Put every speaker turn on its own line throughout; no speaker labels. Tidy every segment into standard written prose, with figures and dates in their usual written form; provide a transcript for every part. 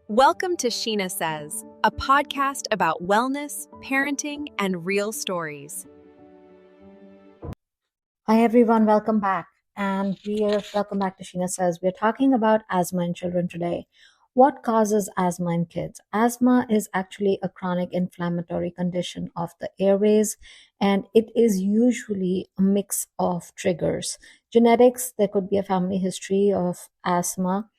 Welcome to Sheena Says, a podcast about wellness, parenting, and real stories.
Hi everyone, welcome back. Welcome back to Sheena Says. We're talking about asthma in children today. What causes asthma in kids? Asthma is actually a chronic inflammatory condition of the airways, and it is usually a mix of triggers. Genetics, there could be a family history of asthma.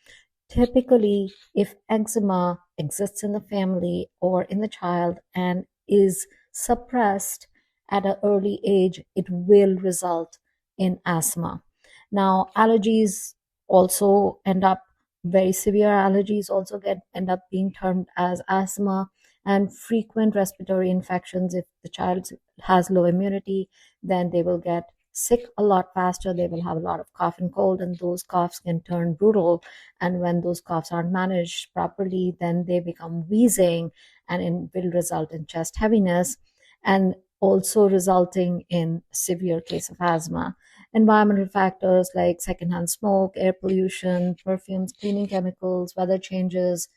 Typically, if eczema exists in the family or in the child and is suppressed at an early age, it will result in asthma. Now, allergies also end up very severe allergies also end up being termed as asthma, and frequent respiratory infections. If the child has low immunity, then they will get sick a lot faster. They will have a lot of cough and cold, and those coughs can turn brutal. And when those coughs aren't managed properly, then they become wheezing and will result in chest heaviness and also resulting in severe case of asthma. Environmental factors like secondhand smoke, air pollution, perfumes, cleaning chemicals, weather changes,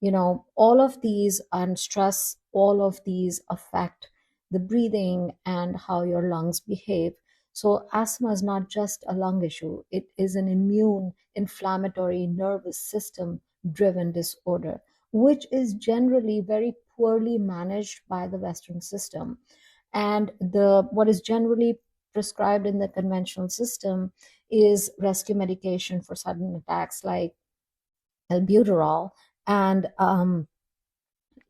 all of these and stress, all of these affect the breathing and how your lungs behave. So asthma is not just a lung issue, it is an immune, inflammatory, nervous system driven disorder, which is generally very poorly managed by the Western system. And the what is generally prescribed in the conventional system is rescue medication for sudden attacks like albuterol and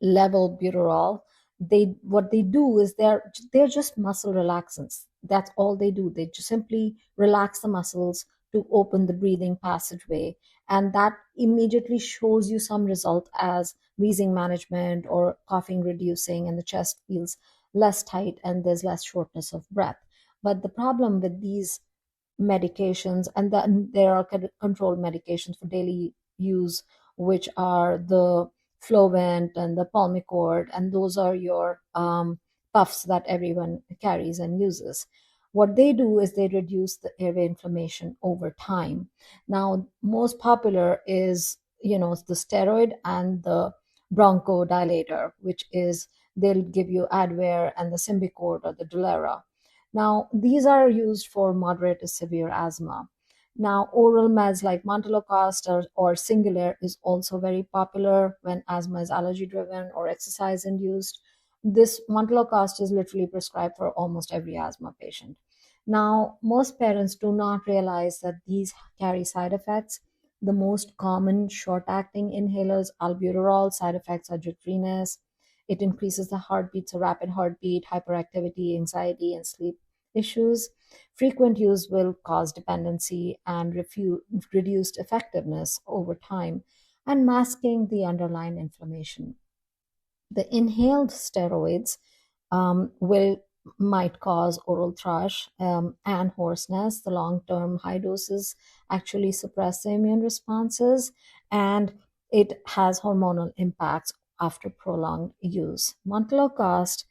levobuterol. They what they do is they're just muscle relaxants. That's all they do. They just simply relax the muscles to open the breathing passageway, and that immediately shows you some result as wheezing management or coughing reducing, and the chest feels less tight and there's less shortness of breath. But the problem with these medications, and then there are controlled medications for daily use, which are the Flovent and the Pulmicort, and those are your puffs that everyone carries and uses. What they do is they reduce the airway inflammation over time. Now, most popular is, the steroid and the bronchodilator, which is they'll give you Advair and the Symbicort or the Dulera. Now, these are used for moderate to severe asthma. Now, oral meds like Montelukast or Singulair is also very popular when asthma is allergy driven or exercise induced. This Montelukast is literally prescribed for almost every asthma patient. Now, most parents do not realize that these carry side effects. The most common short acting inhalers, albuterol, side effects are jitteriness. It increases the heartbeat, so rapid heartbeat, hyperactivity, anxiety, and sleep issues. Frequent use will cause dependency and reduced effectiveness over time, and masking the underlying inflammation. The inhaled steroids will might cause oral thrush and hoarseness. The long-term high doses actually suppress the immune responses, and it has hormonal impacts after prolonged use. Montelukast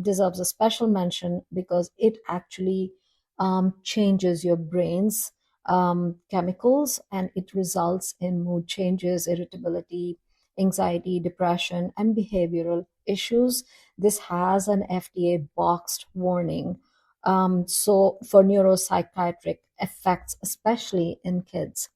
deserves a special mention because it actually changes your brain's chemicals, and it results in mood changes, irritability, anxiety, depression, and behavioral issues. This has an FDA boxed warning. So for neuropsychiatric effects, especially in kids.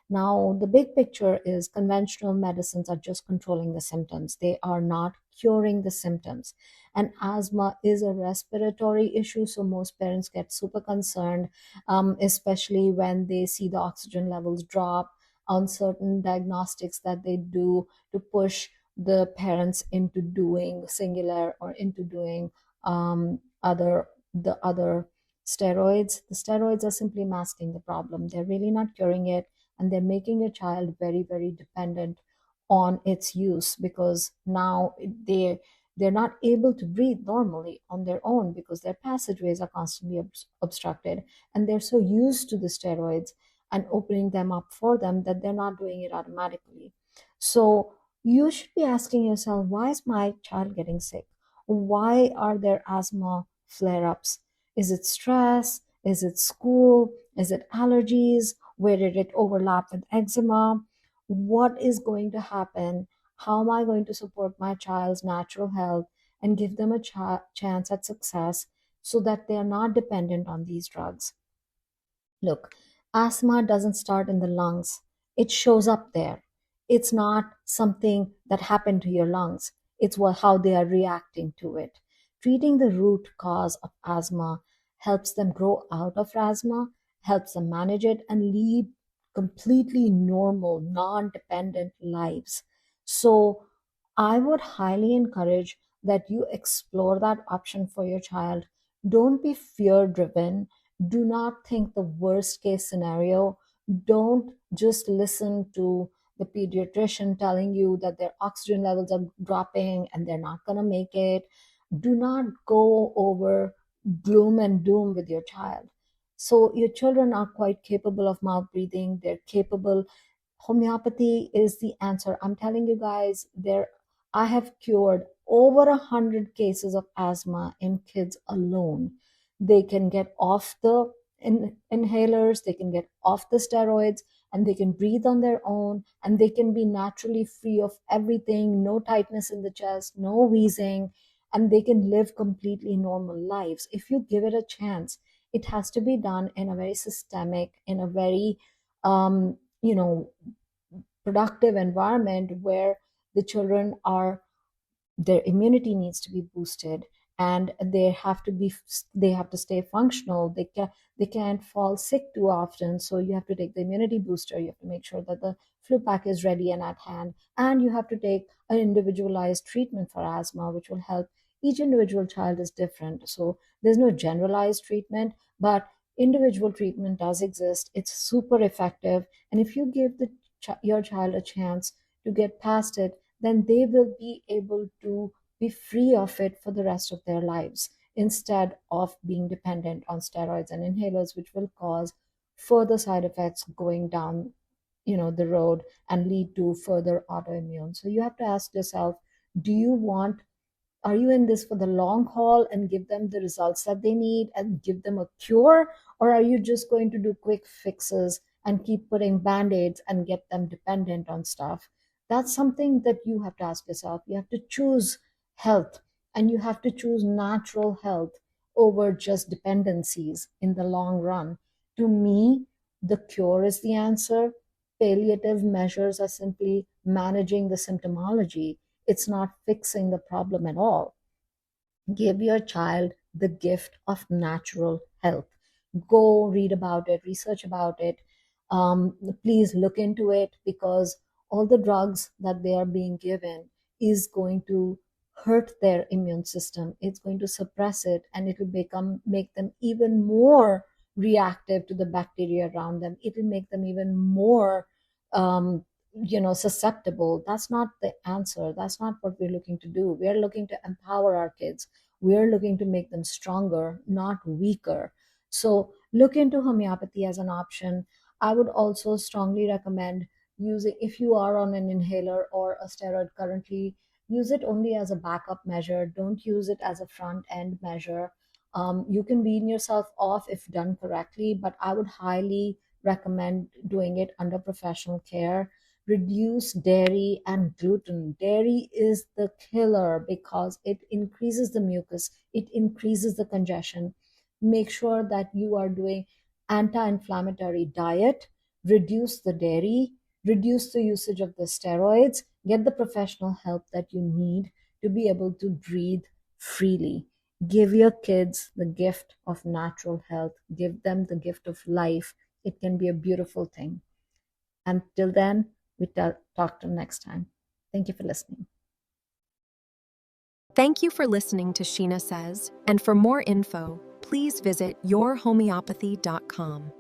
Now, the big picture is conventional medicines are just controlling the symptoms. They are not curing the symptoms. And asthma is a respiratory issue, so most parents get super concerned, especially when they see the oxygen levels drop on certain diagnostics that they do to push the parents into doing Singulair or into doing other steroids. The steroids are simply masking the problem. They're really not curing it, and they're making a child very, very dependent on its use, because now they're not able to breathe normally on their own because their passageways are constantly obstructed, and they're so used to the steroids and opening them up for them that they're not doing it automatically. So you should be asking yourself, why is my child getting sick? Why are there asthma flare-ups? Is it stress? Is it school? Is it allergies? Where did it overlap with eczema? what is going to happen, how am I going to support my child's natural health and give them a chance at success so that they are not dependent on these drugs. Look, asthma doesn't start in the lungs, it shows up there. It's not something that happened to your lungs, it's how they are reacting to it. Treating the root cause of asthma helps them grow out of asthma, helps them manage it, and lead completely normal, non dependent lives. So, I would highly encourage that you explore that option for your child. Don't be fear driven. Do not think the worst case scenario. Don't just listen to the pediatrician telling you that their oxygen levels are dropping and they're not going to make it. Do not go over gloom and doom with your child. So, your children are quite capable of mouth breathing, they're capable. Homeopathy is the answer. I'm telling you guys, I have cured over 100 cases of asthma in kids alone. They can get off the inhalers, they can get off the steroids, and they can breathe on their own, and they can be naturally free of everything, no tightness in the chest, no wheezing, and they can live completely normal lives if you give it a chance. It has to be done in a very systemic, in a very um, you know productive environment where the children are, their immunity needs to be boosted, and they have to stay functional. They can't fall sick too often, so you have to take the immunity booster. You have to make sure that the flu pack is ready and at hand, and you have to take an individualized treatment for asthma, which will help. Each individual child is different, so there's no generalized treatment, but individual treatment does exist. It's super effective, and if you give your child a chance to get past it, then they will be able to be free of it for the rest of their lives instead of being dependent on steroids and inhalers, which will cause further side effects going down the road and lead to further autoimmune. So you have to ask yourself, do you want are you in this for the long haul and give them the results that they need and give them a cure? Or are you just going to do quick fixes and keep putting band aids and get them dependent on stuff? That's something that you have to ask yourself. You have to choose health, and you have to choose natural health over just dependencies in the long run. To me, the cure is the answer. Palliative measures are simply managing the symptomology, it's not fixing the problem at all. Give your child the gift of natural health. Go read about it, research about it. Please look into it, because all the drugs that they are being given is going to hurt their immune system. It's going to suppress it, and it will make them even more reactive to the bacteria around them. It will make them even more um, susceptible. That's not the answer. That's not what we're looking to do. We are looking to empower our kids. We are looking to make them stronger, not weaker. So look into homeopathy as an option. I would also strongly recommend using, if you are on an inhaler or a steroid currently, use it only as a backup measure. Don't use it as a front end measure. You can wean yourself off if done correctly, but I would highly recommend doing it under professional care. Reduce dairy and gluten. Dairy is the killer because it increases the mucus, it increases the congestion. Make sure that you are doing anti-inflammatory diet, reduce the dairy, reduce the usage of the steroids, get the professional help that you need to be able to breathe freely. Give your kids the gift of natural health, give them the gift of life. It can be a beautiful thing. Until then, we talk to next time. Thank you for listening.
Thank you for listening to Sheena Says, and for more info, please visit yourhomeopathy.com.